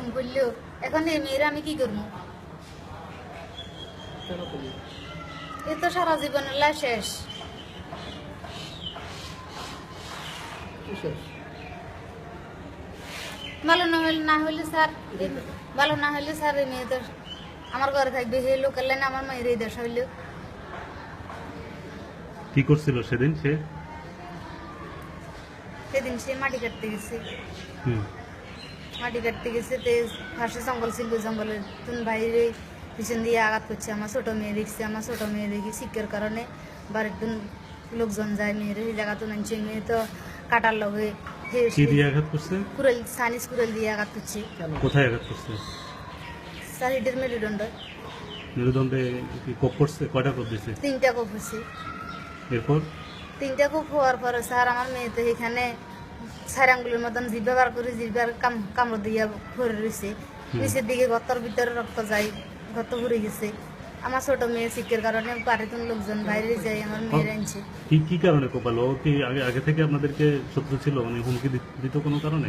এরকম করলো, এখন এই মেয়েরা আমি কি করবো? এ তো সারা জীবনের লাই শেষ। ভালো না হলে স্যার, ভালো না হলে স্যার এই মেয়ে তো আমার ঘরে থাকবে, হে লোকের লাইনে আমার মায়ের এই দেশ হইলেও। কি করছিল সেদিন সে? সেদিন সে মাটি কাটতে গেছে, হুম। মাটি কাটতে গেছে, তে পাশে জঙ্গল ছিল, জঙ্গলের তুন বাইরে পিছন দিয়ে আঘাত করছে। আমার ছোট মেয়ে দেখছে, আমার ছোট মেয়ে দেখি শিক্ষার কারণে বাড়ির তুন লোকজন যায়, মেয়ের এই জায়গা তো নানছে, মেয়ে তো কাটার লগে কি দিয়ে আঘাত করছে? কুড়েল, সানিস কুড়েল দিয়ে আঘাত করছে। কোথায় আঘাত করছে? সাইডের মেরুদণ্ড, মেরুদণ্ডে কি কোপ করছে? কয়টা কোপ দিছে? 3টা কোপ হচ্ছে। এরপর 3টা কোপ হওয়ার পরে স্যার আমার মেয়ে তো এখানে 4 আঙ্গুলের মতন জিভ বার করে জিভার কামড় দিয়ে ভরে রয়েছে, নিচের দিকে গর্তর ভিতরে রক্ত যায়, গর্ত ভরে গেছে। আমার ছোট মেয়ে শিক্ষার কারণে বাড়িতে লোকজন বাইরে যায়, আমার মেয়ের আনছে। কি কি কারণে কোপালো? ও কি আগে আগে থেকে আপনাদেরকে শত্রু ছিল? মানে হুমকি দিত কোনো কারণে?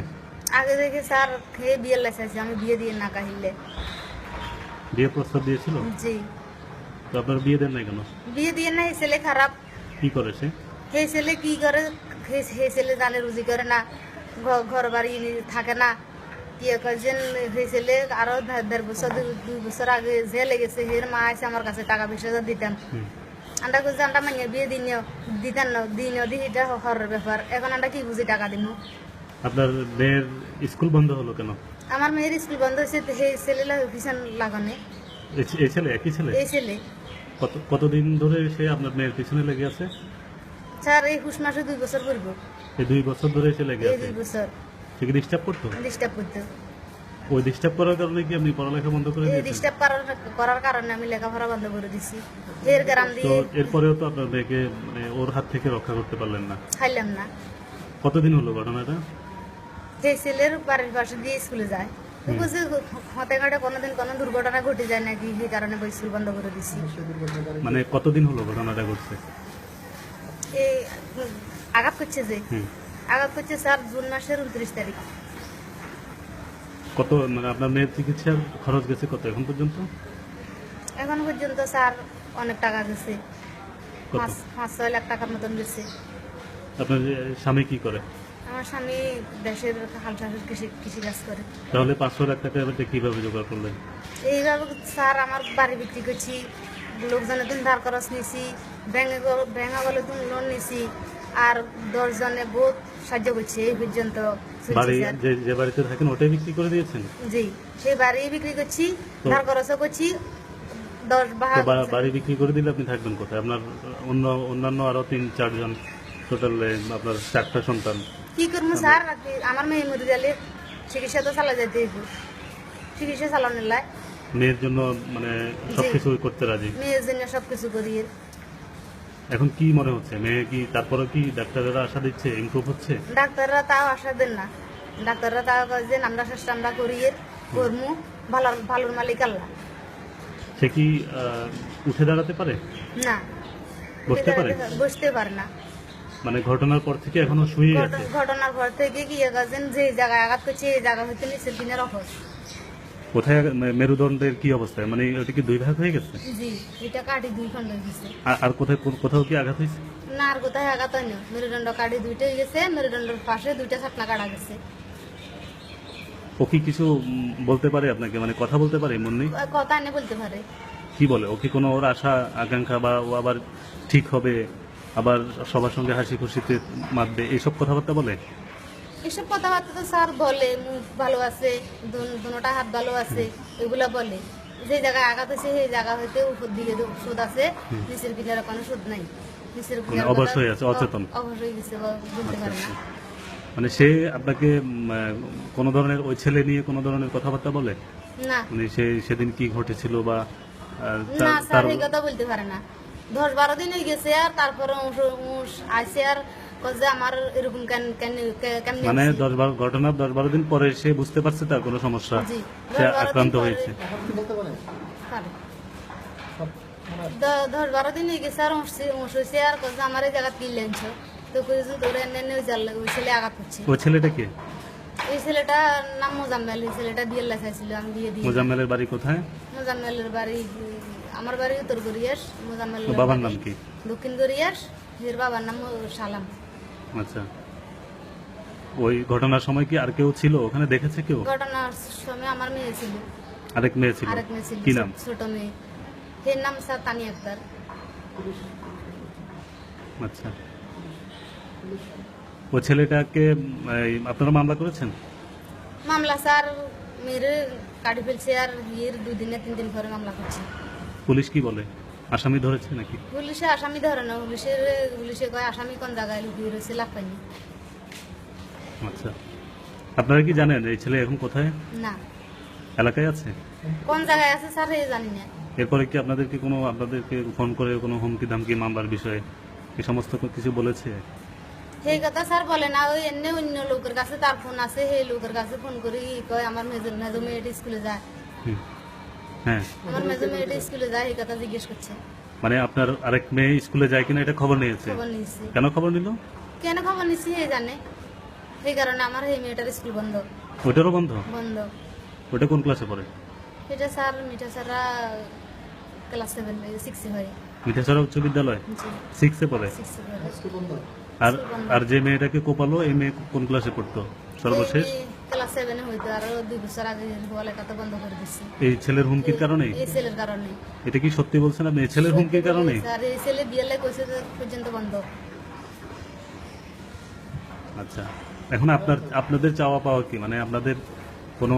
আগে থেকে স্যার খেয়ে বিয়ে লাইছে, আমি বিয়ে দিয়ে না কাহিলে। বিয়ে প্রস্তাব দিয়েছিল? জি, তো আপনার বিয়ে দেন নাই কেন? বিয়ে দিয়ে না, এই ছেলে খারাপ। কি করে সে? সেই ছেলে কি করে, সেই ছেলে জানে রুজি করে না, ঘর বাড়ি থাকে না। কি কয়েকজন সেই ছেলে আরো 1.5 বছর 2 বছর আগে জেলে গেছে, হের মা আছে আমার কাছে টাকা 20,000 দিতাম। হুম। আন্ডা করছে আন্ডা মাইয়া বিয়ে দিতাম না, দিই এটা হরের ব্যাপার। এখন আন্ডা কি বুঝি টাকা দিব? আপনার মেয়ের স্কুল বন্ধ হলো কেন? আমার মেয়ের স্কুল বন্ধ হয়েছে, সেই ছেলে পিছন লাগানে। এই ছেলে একই ছেলে? এই ছেলে কতদিন ধরে সে আপনার মেয়ের পিছনে লেগে আছে? স্যার এই পুষ মাসে 2 বছর করব। এই 2 বছর ধরে সে লেগে এই আছে? 2 বছর সে কি ডিস্টার্ব করতো? ডিস্টার্ব করতো। ওই ডিস্টার্ব করার কারণে কি আপনি পড়ালেখা বন্ধ করে এই দিয়েছেন? ডিস্টার্ব করার কারণে আমি লেখাপড়া বন্ধ করে দিছি। এর গ্রাম তো দিয়ে এরপরেও তো আপনার মেয়েকে মানে ওর হাত থেকে রক্ষা করতে পারলেন না। খাইলাম না। কতদিন হলো ঘটনাটা? সেই ছেলের বাড়ির পাশে দিয়ে স্কুলে যায়, তো বুঝি হতে ঘাটে কোনোদিন কোনো দুর্ঘটনা ঘটে যায় নাকি, সেই কারণে স্কুল বন্ধ করে দিছি। মানে কতদিন হলো ঘটনাটা ঘটছে? এই আঘাত করছে যে, হুম। আঘাত করছে স্যার জুন মাসের 29 তারিখ। কত মানে আপনার মেয়ের চিকিৎসার খরচ গেছে কত এখন পর্যন্ত? এখন পর্যন্ত স্যার অনেক টাকা গেছে, কত? 5-6 লাখ টাকার মতন গেছে। আপনার স্বামী কি করে? আমার স্বামী দেশের হাল চাষের কৃষি কাজ করে। তাহলে 500 লাখ টাকা আপনি কিভাবে জোগাড় করলেন? এইভাবে স্যার আমার বাড়ি বিক্রি করছি, লোকজনের দিন ধার খরচ নিছি, ব্যাঙ্গা বলে তুমি লোন নিছি, আর 10 জনে বহুত সাহায্য করছে এই পর্যন্ত চলছে বাড়ি স্যার। যে বাড়িতে থাকেন ওটাই বিক্রি করে দিয়েছেন? জি, সেই বাড়ি বিক্রি করছি, ধার খরচও করছি। 10 তো বাড়ি বিক্রি করে দিলে আপনি থাকবেন কোথায়? আপনার অন্যান্য আরো 3-4 জন টোটাল আপনার 4টা সন্তান। কি করবো স্যার, আমার মেয়ে মরে গেলে চিকিৎসা তো চালা যেতে হইব, চিকিৎসা চালানোর লাই মেয়ের জন্য মানে সবকিছু করতে রাজি? মেয়ের জন্য সবকিছু করি। এখন কি মনে হচ্ছে মেয়ে কি তারপরে কি ডাক্তারেরা আশা দিচ্ছে ইমপ্রুভ হচ্ছে? ডাক্তাররা তাও আশা দেন না, ডাক্তাররা তাও কয় যে আমরা চেষ্টা আমরা করি কর্মু, ভালোর মালিক আল্লাহ। সে কি উঠে দাঁড়াতে পারে? না, বসতে পারে? বসতে পারে না। মানে ঘটনার পর থেকে এখনো শুয়ে আছে? ঘটনার পর থেকে কি গেছেন, যে জায়গায় আঘাত করছে এই জায়গা হইতে নিচের দিনের অফস। কোথায় মেরুদণ্ডের কি অবস্থা? মানে ওটা কি 2 ভাগ হয়ে গেছে? জি, এটা কাটি 2 খন্ড হয়ে গেছে। আর কোথায় কোথাও কি আঘাত হয়েছে? না, আর কোথায় আঘাত হয়নি, মেরুদণ্ড কাটি 2টা হয়ে গেছে, মেরুদণ্ডের পাশে 2টা ছাতনা কাটা গেছে। ও কি কিছু বলতে পারে আপনাকে, মানে কথা বলতে পারে মুন্নি? কথা এনে বলতে পারে। কি বলে? ও কি কোনো ওর আশা আকাঙ্ক্ষা বা ও আবার ঠিক হবে, আবার সবার সঙ্গে হাসি খুশিতে মাতবে, এইসব কথাবার্তা বলে? এসব কথাবার্তা তো স্যার বলে, মুখ ভালো আছে, দুটা হাত ভালো আছে, এগুলা বলে। যে জায়গায় আঘাত হয়েছে সেই জায়গা হইতে উপর দিকে সুদ আছে, নিচের কিনারে কোনো সুদ নাই। নিচের কিনারে অবশ্যই আছে, অচেতন। অবশ্যই গেছে, বলতে পারে না। মানে সে আপনাকে কোনো ধরনের ওই ছেলে নিয়ে কোনো ধরনের কথাবার্তা বলে? না, মানে সেদিন কি ঘটেছিল বা না স্যার এই কথা বলতে পারে না। 10-12 দিন হয়ে গেছে, আর তারপরে আইসে আর যে আমার এরকম কেমনি মানে ঘটনার 10-12 দিন পরে সে বুঝতে পারছে তার কোনো সমস্যা, জি, সে 10-12 দিন আক্রান্ত পরে। হয়েছে। পারে। 10-12 দিন হয়ে গেছে, আর হয়েছে, আর আমার এই জায়গা কি লেনছ তো কইছে তোর এনে ওই ছেলে আঘাত করছে। ওই ছেলেটা কে? এই ছেলেটার নাম মোজাম্মেল, এই ছেলেটা বিয়ের লেখাইছিল, আমি বিয়ে দিই। মোজাম্মেলের বাড়ি কোথায়? মোজাম্মেলের বাড়ি আমার বাড়ি উত্তর গড়িয়াস, মোজাম্মেল তো বাবার নাম কি? দক্ষিণ গড়িয়াস, এর বাবার নাম সালাম। আচ্ছা, ওই ঘটনার সময় কি আর কেউ ছিল ওখানে, দেখেছে কেউ? ঘটনার সময় আমার মেয়ে ছিল, আরেক মেয়ে ছিল, আরেক মেয়ে ছিল, কি নাম? ছোট মেয়ে, এর নাম স্যার তানি আক্তার। আচ্ছা, ও ছেলেটাকে আপনারা মামলা করেছেন? মামলা স্যার মেয়ের কাটি ফেলছে, আর এর 2 দিন না 3 দিন পরে মামলা করছে। পুলিশ কি বলে, আসামি ধরেছে নাকি? পুলিশে আসামি ধরে না, পুলিশে কয় আসামি কোন জায়গায় লুকিয়ে রয়েছে, লাভ পাইনি। আচ্ছা, আপনারা কি জানেন এই ছেলে এখন কোথায়? না, এলাকায় আছে? কোন জায়গায় আছে স্যার এই জানি না। এরপরে কি আপনাদেরকে ফোন করে কোনো হুমকি ধামকি মামলার বিষয়ে এই সমস্ত কিছু বলেছে? সেই কথা স্যার বলে না, ওই এমনি অন্য লোকের কাছে তার ফোন আছে, সেই লোকের কাছে ফোন করে কয় আমার মেজো মেয়েটা স্কুলে যায়, হুম। হ্যাঁ, আমার মেজো মেয়েটা স্কুলে যায়, এই কথা জিজ্ঞেস করছে। মানে আপনার আরেক মেয়ে স্কুলে যায় কিনা এটা খবর নিয়েছে? খবর নিয়েছি। কেন খবর নিল? কেন খবর নিচ্ছি এই জানে, এই কারণে আমার এই মেয়েটার স্কুল বন্ধ। ওইটারও বন্ধ? বন্ধ। ওটা কোন ক্লাসে পড়ে? এটা স্যার মিঠা স্যাররা ক্লাস 7 6 হয়। মিঠাছড়া উচ্চ বিদ্যালয় জি, 6-এ পড়ে। 6 হয়। আর আর যে মেয়েটাকে কোপালো এই মেয়ে কোন ক্লাসে পড়তো সর্বশেষ? ক্লাস 7 হইতো, আর 2 বছর আগে লেখাটা বন্ধ করে দিচ্ছে এই ছেলের হুমকির কারণে? এই ছেলের কারণে। এটা কি সত্যি বলছেন আপনি, এই ছেলের হুমকির কারণে? স্যার এই ছেলে বিয়েলে কইছে যে পর্যন্ত বন্ধ। আচ্ছা, এখন আপনাদের চাওয়া পাওয়া কি, মানে আপনাদের কোনো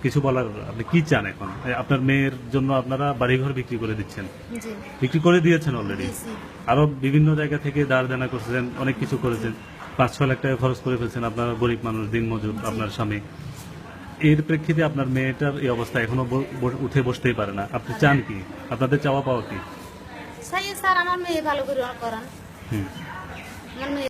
কিছু বলার, আপনি কি চান এখন? আপনার মেয়ের জন্য আপনারা বাড়িঘর বিক্রি করে দিচ্ছেন, জি, বিক্রি করে দিয়েছেন অলরেডি, দিয়েছি। আরো বিভিন্ন জায়গা থেকে ধার দেনা করছেন, অনেক কিছু করেছেন, 5-6 লাখ টাকা খরচ করে ফেলছেন, আপনার গরিব মানুষ, দিনমজুর, আপনার স্বামী। এর প্রেক্ষিতে আপনার মেয়েটার এই অবস্থা, এখনো উঠে বসতেই পারে না, আপনি চান কি, আপনাদের চাওয়া পাওয়া কি? স্যার আমার মেয়ে ভালো করে করান, হুম। আমার মেয়ে